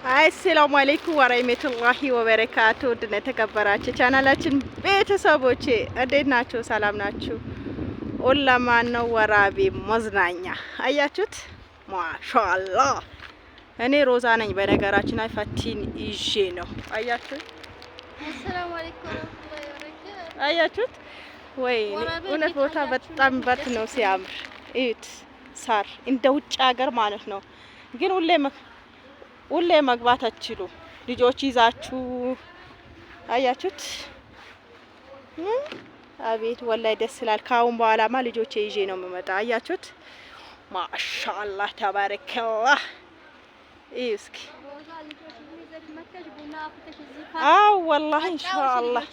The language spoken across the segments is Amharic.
አሰላሙ አለይኩም ወራህመቱላሂ ወበረካቱ። ድነ ተከበራችሁ ቻናላችን ቤተሰቦቼ እንዴት ናችሁ? ሰላም ናችሁ? ኦላማን ነው ወራቤ መዝናኛ አያችሁት? ማሻአላህ እኔ ሮዛ ነኝ። በነገራችን ላይ ፈቲን ይዤ ነው አያችሁት? አሰላሙ አለይኩም ወራህመቱላሂ ወበረካቱ። አያችሁት ወይ? እውነት ቦታ በጣም በት ነው ሲያምር። እዩት፣ ሳር እንደ ውጭ ሀገር ማለት ነው። ግን ሁሌ መግባት አትችሉ ልጆች ይዛችሁ አያችሁት? አቤት ወላይ ደስ ይላል። ካሁን በኋላማ ልጆቼ ይዤ ነው የምመጣ። አያችሁት? ማሻአላህ ተባረከላህ። እስኪ አው ወላሂ ኢንሻአላህ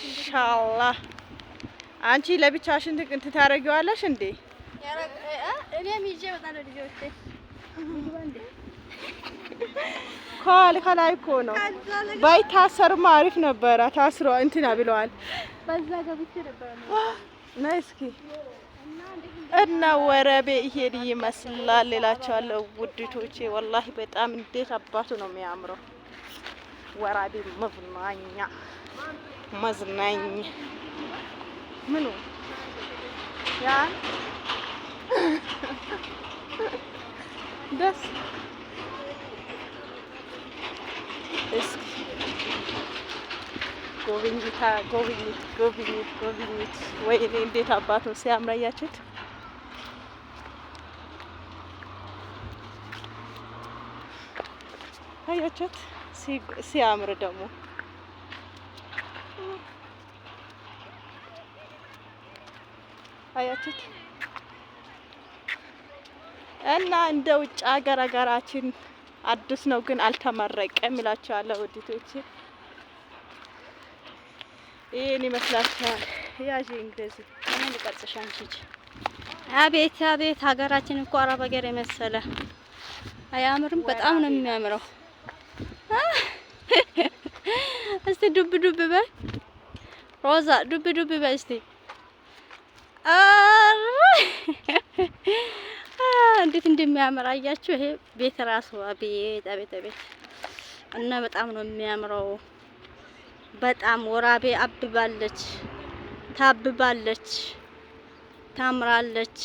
ኢንሻአላህ። አንቺ ለብቻሽን ታረጊዋለሽ እንዴ? እኔም ይዤ እወጣለሁ ልጆቼ። ከላይ እኮ ነው ባይታሰርማ አሪፍ ነበረ። ታስሮ እንትና ብለዋል። በዛ ገብቼ ነበር ነው። ነይ እስኪ እና ወረቤ ይሄድ ይመስላል እላቸዋለሁ ውድቶቼ። ወላሂ በጣም እንዴት አባቱ ነው የሚያምረው። ወራቤ መዝናኛ ምኑ ያ ደስ እስኪ ጎብኝት ወይኔ እንዴት አባቱ ሲያምር አያችሁት? አያችሁት? ሲያምር ደግሞ አያችሁት? እና እንደ ውጭ ሀገራችን አዲስ ነው ግን አልተመረቀም እላችኋለሁ ውድቶቼ። ይሄን ይመስላችኋል። ያጂ እንግዲህ እኔ ልቀርጽሽ አንቺ። አቤት አቤት ሀገራችን እኮ አረብ ሀገር የመሰለ አያምርም? በጣም ነው የሚያምረው። እስቲ ዱብ ዱብ በይ ሮዛ፣ ዱብ ዱብ በይ እስቲ። እንዴት እንደሚያምር አያችሁ? ይሄ ቤት ራሱ አቤት አቤት አቤት! እና በጣም ነው የሚያምረው። በጣም ወራቤ አብባለች፣ ታብባለች፣ ታምራለች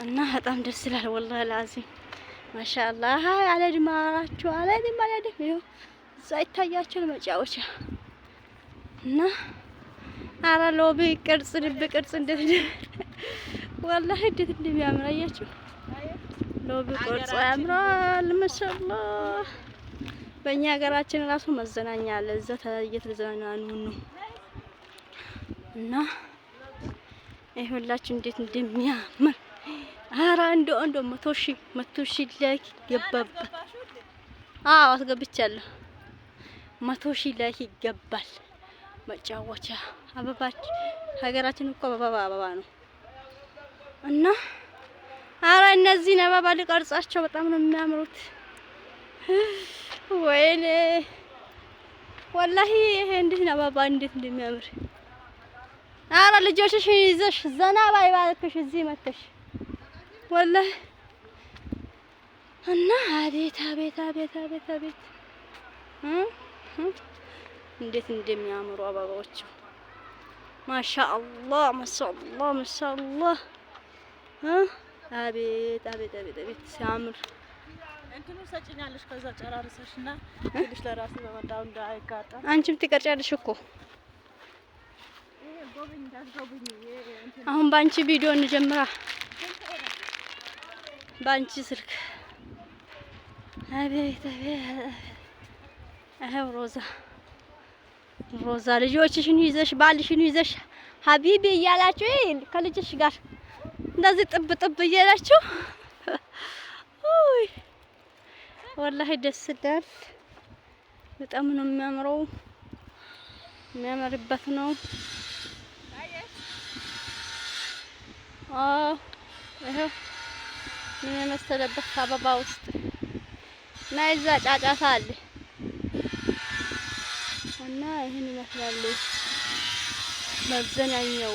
እና በጣም ደስ ይላል። ወላሂ ላዚም ማሻአላህ። አለድማራችሁ አለድም ይኸው እዛ ይታያችሁ መጫወቻ እና አረ ሎቢ ቅርጽ ልብ ቅርጽ እንዴት ወላሂ እንዴት እንደሚያምር አያችሁ? ሎቢ ቅርጽ ያምራል ማሻአላህ። በእኛ ሀገራችን ራሱ መዘናኛ አለ። እዛ እየተዝናኑ ነው እና ይኸውላችሁ እንዴት እንደሚያምር። አረ እንደው 100 ሺህ ላይክ ይገባል። አዎ አስገብቻለሁ። 100 ሺህ ላይክ ይገባል። መጫወቻ አበባ ሀገራችን እኮ አበባ ነው እና አረ እነዚህን አበባ ልቀርጻቸው በጣም ነው የሚያምሩት። ወይኔ ወላሂ ይሄ እንዴት አበባ እንዴት እንደሚያምር። አረ ልጆችሽ ይዘሽ ዘና ባይ ባልክሽ እዚህ መተሽ ወላሂ እና አቤት አቤት አቤት አቤት አቤት እንዴት እንደሚያምሩ አበባዎቹ ማሻአላህ ማሻአላህ ማሻአላህ። አቤት አቤት አቤት አቤት ሲያምር። እንትኑ ሰጪኛለሽ ከዛ ጨራርሰሽና ትልሽ ለራሱ በመጣው እንዳይጋጣ አንቺም ትቀርጫለሽ እኮ። አሁን ባንቺ ቪዲዮ እንጀምራ፣ ባንቺ ስልክ። አቤት አቤት አሄው ሮዛ ልጆችሽን ይዘሽ ባልሽን ይዘሽ ሀቢቢ እያላችሁ ከልጅሽ ጋር እንደዚህ ጥብ እያላችሁ ወላሂ ደስ ይላል። በጣም ነው የሚያምረው፣ የሚያምርበት ነው። ይሄው ምን የመሰለበት አበባ ውስጥ እና እዛ ጫጫታ አለ እና ይሄን ይመስላል መዘናኛው።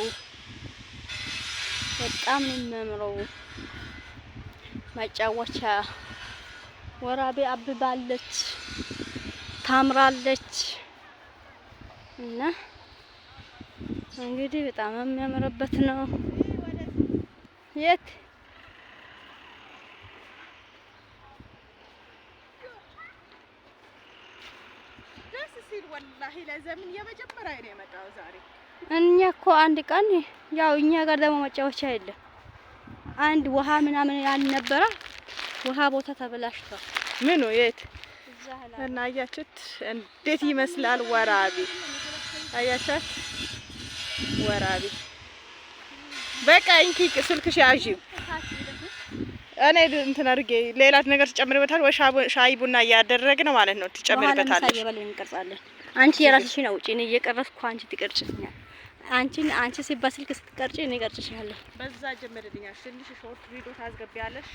በጣም ነው የሚያምረው። መጫወቻ ወራቤ አብባለች፣ ታምራለች። እና እንግዲህ በጣም የሚያምርበት ነው። የት ደስ ሲል ወላሂ ለዘመን የመጀመሪያ ነው የመጣው ዛሬ። እኛ እኮ አንድ ቀን ያው እኛ ጋር ደግሞ መጫወቻ የለም። አንድ ውሃ ምናምን ያልነበረ ውሃ ቦታ ተበላሽቷል። ምኑ የት እና አያችሁት እንዴት ይመስላል ወራቤ። አያቻት ወራቤ። በቃ እንኪ ስልክሽ ያዢው። እኔ እንትን አድርጌ ሌላ ነገር ትጨምሪበታል ወይ ሻይ ቡና እያደረግን ማለት ነው ትጨምሪበታለሽ። አንቺ የራስሽን አውጪ፣ እኔ እየቀረስኩ አንቺ ትቀርጭኛል። አንቺ በስልክ ስትቀርጪ እኔ እቀርጭሻለሁ። በዛ ጀምርልኛል። ትንሽ ሾርት ቪዲዮ ታስገቢያለሽ።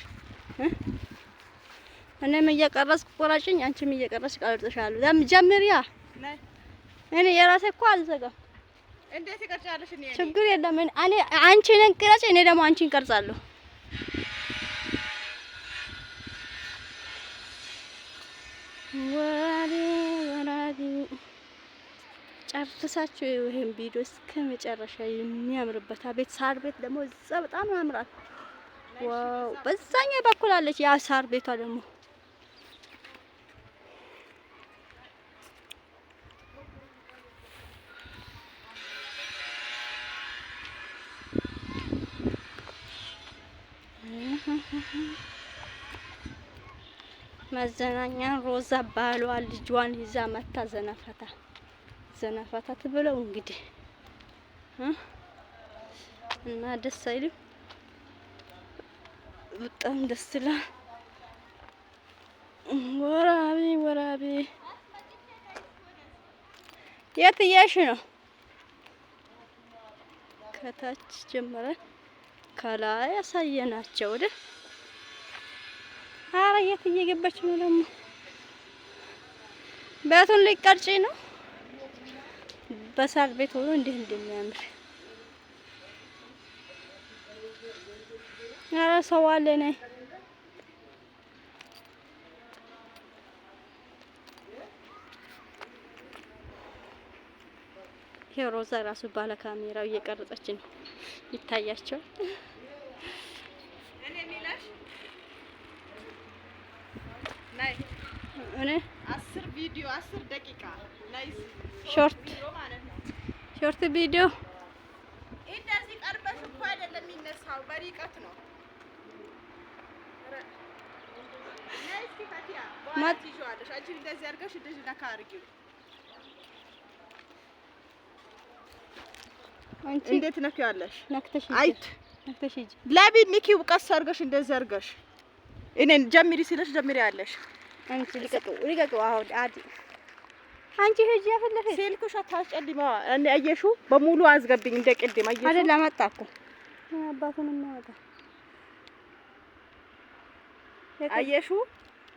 እኔም እየቀረስኩ ቆራጭኝ፣ አንቺም እየቀረስሽ ቀርጽሻለሁ። ጀምሪያ። እኔ የራሴ እኮ አልዘጋም። እንዴት ትቀርጫለሽ? እኔ ችግር የለም። እኔ አንቺን ቅረጭ፣ እኔ ደግሞ አንቺን ቀርጻለሁ። ወራቤ ጨርሳችሁ ይሄን ቪዲዮ እስከ መጨረሻ የሚያምርበት ቤት ሳር ቤት ደግሞ እዛ በጣም ያምራል። ዋው! በዛኛው በኩል አለች ያ ሳር ቤቷ ደግሞ መዘናኛ ሮዛ ባሏ ልጇን ይዛ መታ ዘነፈታ ትብለው እንግዲህ እና ደስ አይልም? በጣም ደስ ይላል። ወራቤ የት እያልሽ ነው? ከታች ጀምረን ከላይ ያሳየናቸው ወደ አረ የት እየገባች ነው ደግሞ? ቤቱን ሊቀርጪ ነው። በሳር ቤት ሆኖ እንዴት እንደሚያምር አረ ሰው አለ ነይ። ይሄ ሮዛ ራሱ ባለ ካሜራው እየቀረጸች ነው ይታያቸው። እኔ 10 ቪዲዮ 10 ደቂቃ ላይስ ሾርት ቪዲዮ እንደዚህ ቀርበሽ እኮ አይደለም የሚነሳው፣ በርቀት ነው። ነይስ ፈቲያ ማለት ይዟለሽ። አንቺ እንደዚህ አድርገሽ እንደዚህ ነካ አድርጊው። አንቺ እንዴት ነክያለሽ? ነክተሽ አይት ነክተሽ ሂጂ። ለቢን ንኪው ቀስ አድርገሽ እንደዚህ አድርገሽ እኔን ጀምሪ ሲለሽ ጀምሪ ያለሽ። አንቺ ልቀቂው አሁን አዲ አንቺ ሂጂ ያፈለፈ ስልክሽ አታስጨልማ። እኔ አየሽው በሙሉ አዝገብኝ እንደ ቅድም አየሽው አይደል? አመጣ እኮ አባቱን የሚያወጣ አየሽው።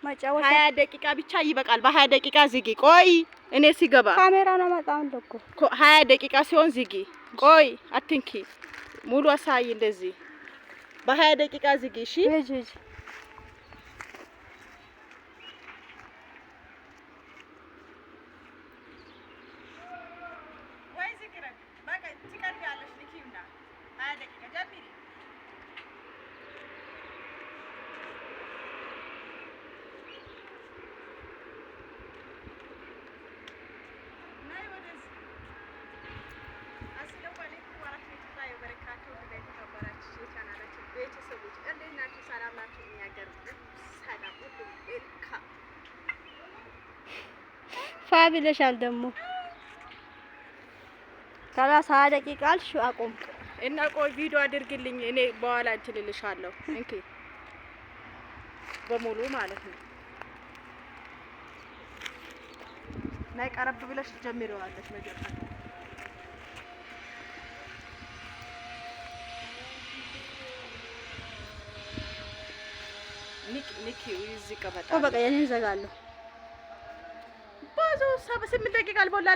ማጫወቻ 20 ደቂቃ ብቻ ይበቃል። በ20 ደቂቃ ዝጊ። ቆይ እኔ ሲገባ ካሜራ ነው ማጣው እንደኮ 20 ደቂቃ ሲሆን ዝጊ። ቆይ አትንኪ፣ ሙሉ አሳይ። እንደዚህ በ20 ደቂቃ ዝጊ። እሺ ሂጂ ፋቢለሻል ደግሞ 30 ደቂቃ አልሽ አቆም እና ቆይ ቪዲዮ አድርግልኝ። እኔ በኋላ እንትን እልሻለሁ። እንኪ በሙሉ ማለት ነው። ናይ ቀረብ ብለሽ ጀምሪዋለሽ መጀመሪያ። ኒክ እዚህ ቀበጣ በቃ የኔን ዘጋለሁ። ብዙ 7 ደቂቃ አልሞላልሽ